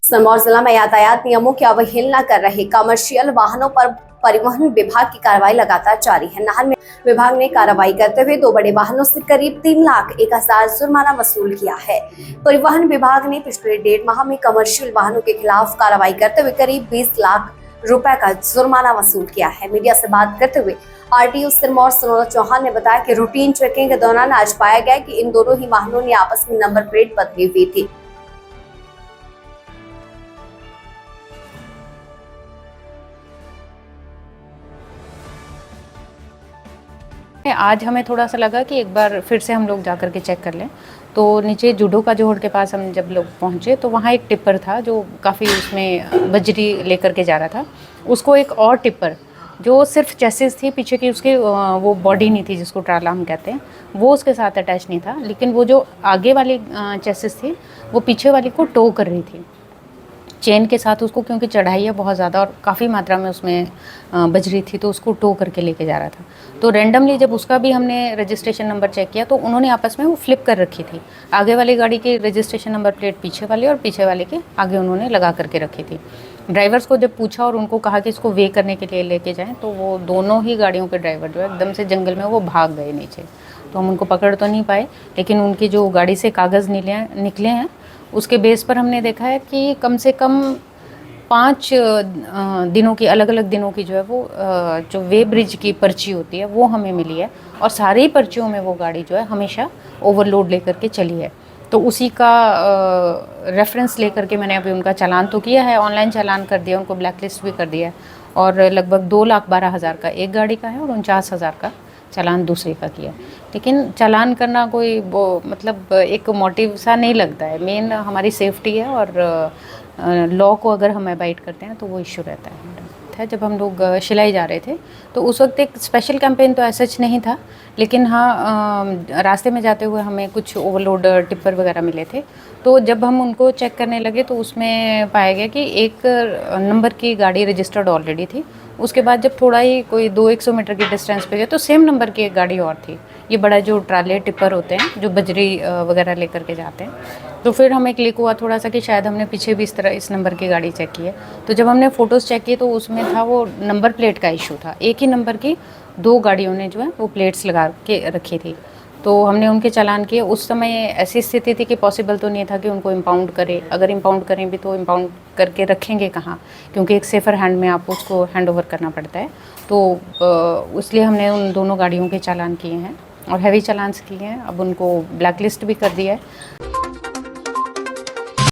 सिरमौर जिला में यातायात नियमों की अवहेलना कर रहे कमर्शियल वाहनों पर परिवहन विभाग की कार्रवाई लगातार जारी है। नाहन में विभाग ने कार्रवाई करते हुए 2 बड़े वाहनों से करीब 3,01,000 जुर्माना वसूल किया है। परिवहन विभाग ने पिछले 1.5 माह में कमर्शियल वाहनों के खिलाफ कार्रवाई करते हुए करीब 20 लाख रुपए का जुर्माना वसूल किया है। मीडिया से बात करते हुए आरटीओ सिरमौर सनोरा चौहान ने बताया कि रूटीन चेकिंग के दौरान आज पाया गया कि इन दोनों ही वाहनों ने आपस में नंबर प्लेट बदली हुई थी। आज हमें थोड़ा सा लगा कि एक बार फिर से हम लोग जा कर के चेक कर लें, तो नीचे जूडो का जोहड़ के पास हम जब लोग पहुँचे तो वहाँ एक टिप्पर था जो काफ़ी उसमें बजरी लेकर के जा रहा था। उसको एक और टिप्पर जो सिर्फ चेसिस थी, पीछे की उसके वो बॉडी नहीं थी जिसको ट्राला हम कहते हैं, वो उसके साथ अटैच नहीं था, लेकिन वो जो आगे वाली चेसिस थी वो पीछे वाली को टो कर रही थी चेन के साथ उसको, क्योंकि चढ़ाई है बहुत ज़्यादा और काफ़ी मात्रा में उसमें बजरी थी, तो उसको टो करके लेके जा रहा था। तो रैंडमली जब उसका भी हमने रजिस्ट्रेशन नंबर चेक किया तो उन्होंने आपस में वो फ्लिप कर रखी थी। आगे वाली गाड़ी की रजिस्ट्रेशन नंबर प्लेट पीछे वाली और पीछे वाले के आगे उन्होंने लगा करके रखी थी। ड्राइवर्स को जब पूछा और उनको कहा कि इसको वे करने के लिए लेके जाएँ, तो वो दोनों ही गाड़ियों के ड्राइवर जो है एकदम से जंगल में वो भाग गए नीचे। तो हम उनको पकड़ तो नहीं पाए, लेकिन उनकी जो गाड़ी से कागज़ निकले हैं उसके बेस पर हमने देखा है कि कम से कम 5 दिनों की, अलग अलग दिनों की जो है वो जो वे ब्रिज की पर्ची होती है वो हमें मिली है, और सारी पर्चियों में वो गाड़ी जो है हमेशा ओवरलोड लेकर के चली है। तो उसी का रेफरेंस लेकर के मैंने अभी उनका चालान तो किया है, ऑनलाइन चालान कर दिया, उनको ब्लैक लिस्ट भी कर दिया है, और लगभग 2,12,000 का एक गाड़ी का है और 49,000 का चालान दूसरे का किया। लेकिन चालान करना कोई वो मतलब एक मोटिव सा नहीं लगता है, मेन हमारी सेफ्टी है, और लॉ को अगर हम अबाइड करते हैं तो वो इश्यू रहता है। जब हम लोग शिलाई जा रहे थे तो उस वक्त एक स्पेशल कैंपेन तो ऐसा नहीं था, लेकिन हाँ रास्ते में जाते हुए हमें कुछ ओवरलोड टिप्पर वगैरह मिले थे। तो जब हम उनको चेक करने लगे तो उसमें पाया गया कि एक नंबर की गाड़ी रजिस्टर्ड ऑलरेडी थी। उसके बाद जब थोड़ा ही कोई 200-100 मीटर की डिस्टेंस पे गए तो सेम नंबर की एक गाड़ी और थी। ये बड़ा जो ट्राले टिप्पर होते हैं जो बजरी वगैरह लेकर के जाते हैं। तो फिर हमें क्लिक हुआ थोड़ा सा कि शायद हमने पीछे भी इस नंबर की गाड़ी चेक की है। तो जब हमने फ़ोटोज़ चेक किए तो उसमें था वो नंबर प्लेट का इशू था। एक ही नंबर की 2 गाड़ियों ने जो है वो प्लेट्स लगा के रखी थी। तो हमने उनके चालान किए। उस समय ऐसी स्थिति थी कि पॉसिबल तो नहीं था कि उनको इम्पाउंड करें। अगर इम्पाउंड करें भी तो इम्पाउंड करके रखेंगे कहाँ, क्योंकि एक सेफ़र हैंड में आपको उसको हैंड ओवर करना पड़ता है। तो इसलिए हमने उन दोनों गाड़ियों के चालान किए हैं और हैवी चालान्स किए हैं। अब उनको ब्लैक लिस्ट भी कर दिया है।